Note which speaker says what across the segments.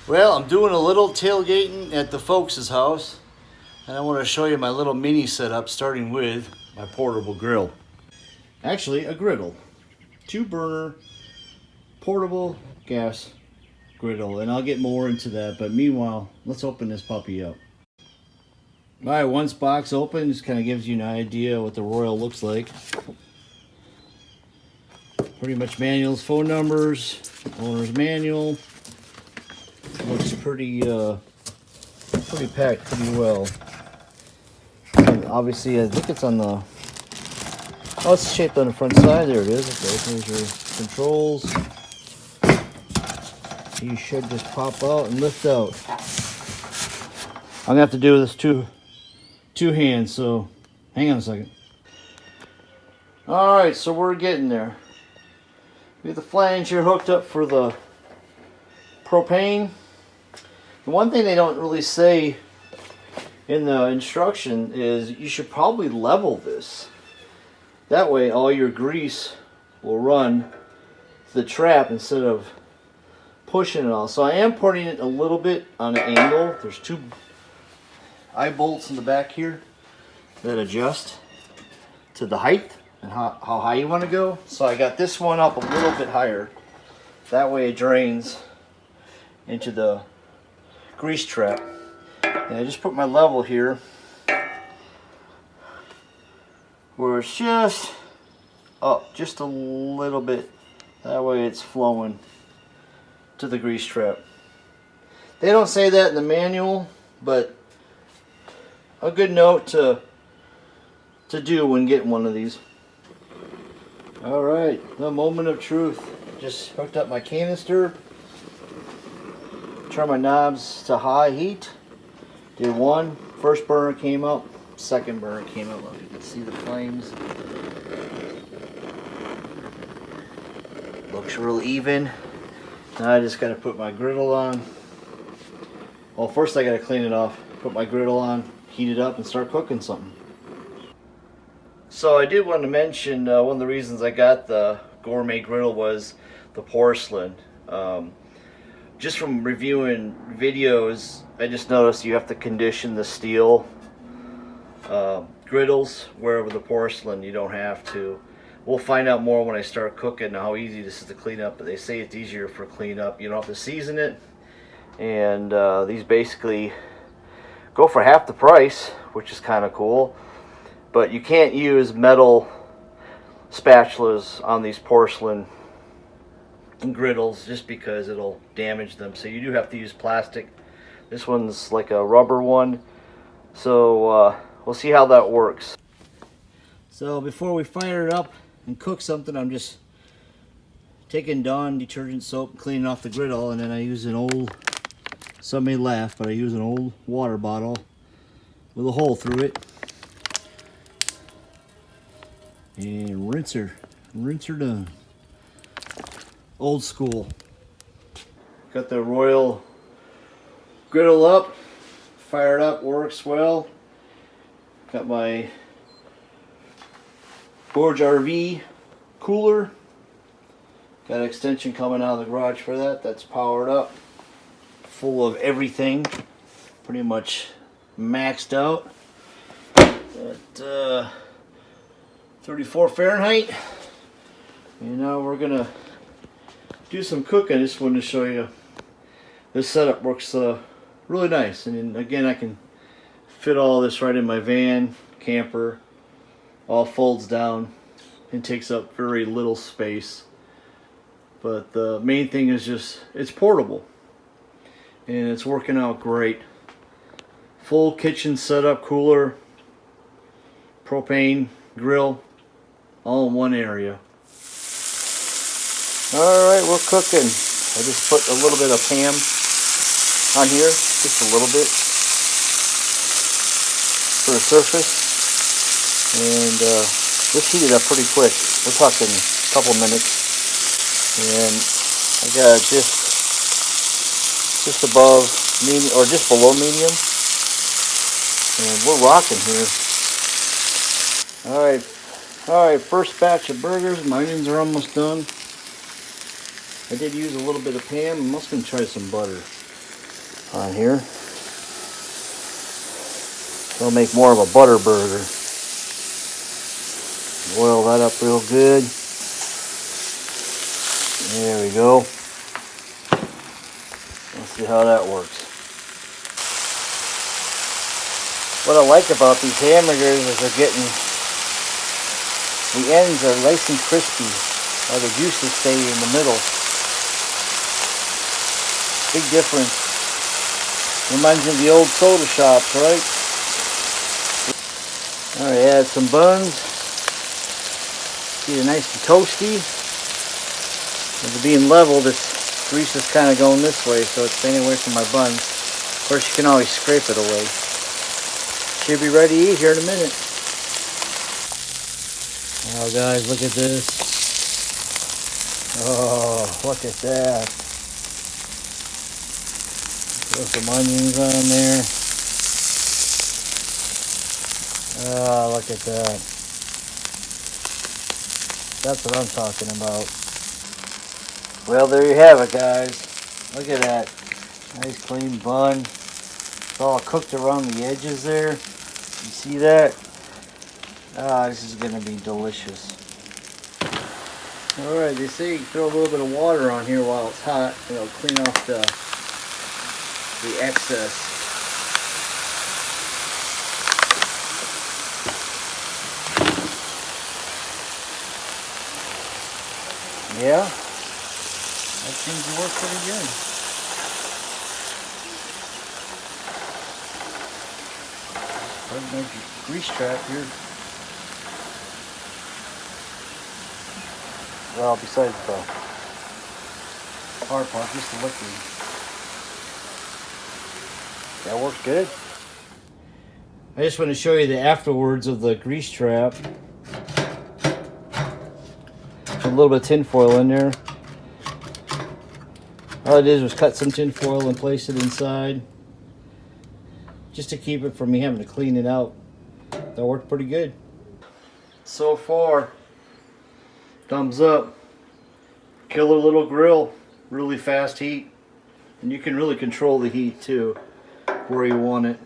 Speaker 1: Well, I'm doing a little tailgating at the folks' house, and I want to show you my little mini setup, starting with my portable grill. Actually, a griddle. 2-burner portable gas griddle, and I'll get more into that, but meanwhile, let's open this puppy up. Alright, once box open, just kind of gives you an idea what the Royal looks like. Pretty much manuals, phone numbers, owner's manual. Looks pretty packed pretty well. And obviously, I think it's on the. Oh, it's shaped on the front side. There it is. Okay, there's your controls. You should just pop out and lift out. I'm gonna have to do this two hands. So, hang on a second. All right, so we're getting there. We have the flange here hooked up for the propane. The one thing they don't really say in the instruction is you should probably level this. That way all your grease will run to the trap instead of pushing it all. So I am putting it a little bit on an angle. There's 2 eye bolts in the back here that adjust to the height and how high you want to go. So I got this one up a little bit higher. That way it drains into the grease trap. And I just put my level here where it's just up just a little bit. That way it's flowing to the grease trap. They don't say that in the manual, but a good note to do when getting one of these. Alright, the moment of truth. Just hooked up my canister. Turn my knobs to high heat. Did one. First burner came up. Second burner came up. If you can see the flames. Looks real even. Now I just got to put my griddle on. Well, first I got to clean it off. Put my griddle on, heat it up, and start cooking something. So I did want to mention one of the reasons I got the gourmet griddle was the porcelain. Just from reviewing videos, I just noticed you have to condition the steel griddles, wherever the porcelain you don't have to. We'll find out more when I start cooking how easy this is to clean up, but they say it's easier for cleanup. You don't have to season it, and these basically go for half the price, which is kind of cool. But you can't use metal spatulas on these porcelain griddles just because it'll damage them, so you do have to use plastic. This one's like a rubber one, so we'll see how that works. So before we fire it up and cook something, I'm just taking Dawn detergent soap and cleaning off the griddle, and then I use an old, some may laugh, but I use an old water bottle with a hole through it, and rinse her done. Old school. Got the Royal griddle up, fired up, works well. Got my Gorge RV cooler. Got an extension coming out of the garage for that. That's powered up, full of everything, pretty much maxed out at 34 Fahrenheit. And now we're gonna do some cooking. I just wanted to show you this setup works really nice, and again I can fit all this right in my van, camper, all folds down and takes up very little space. But the main thing is just it's portable and it's working out great. Full kitchen setup, cooler, propane, grill, all in one area. Alright, we're cooking. I just put a little bit of Pam on here, just a little bit for the surface, and this heated up pretty quick. We're talking a couple minutes, and I got it just above medium, or just below medium, and we're rocking here. Alright, first batch of burgers. My onions are almost done. I did use a little bit of Pam. I'm also going to try some butter. on here. It'll make more of a butter burger. Oil that up real good. There we go. Let's see how that works. What I like about these hamburgers is they're getting, the ends are nice and crispy, while the juices stay in the middle. Big difference. Reminds me of the old soda shops, right? Alright, add some buns. Get it nice and toasty. With it being level, this grease is kind of going this way, so it's staying away from my buns. Of course, you can always scrape it away. Should be ready to eat here in a minute. Oh guys, look at this. Oh, look at that. Throw some onions on there. Oh, look at that. That's what I'm talking about. Well, there you have it, guys. Look at that. Nice clean bun. It's all cooked around the edges there. You see that? Ah, this is going to be delicious. Alright, they say throw a little bit of water on here while it's hot. It'll clean off the excess. Yeah, that seems to work pretty good. Put my grease trap here. Well, besides the hard part, just the liquid. That works good. I just want to show you the afterwards of the grease trap. A little bit of tin foil in there. All I did was cut some tin foil and place it inside, just to keep it from me having to clean it out. That worked pretty good. So far, thumbs up. Killer little grill, really fast heat, and you can really control the heat too, where you want it.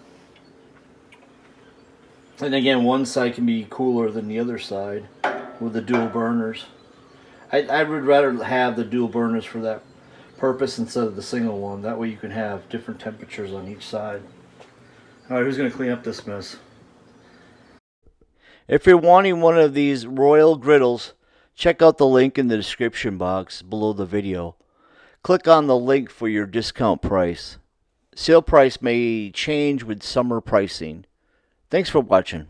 Speaker 1: And again, one side can be cooler than the other side with the dual burners. I would rather have the dual burners for that purpose instead of the single one. That way you can have different temperatures on each side. Alright, who's going to clean up this mess? If you're wanting one of these Royal Griddles, check out the link in the description box below the video. Click on the link for your discount price. Sale price may change with summer pricing. Thanks for watching.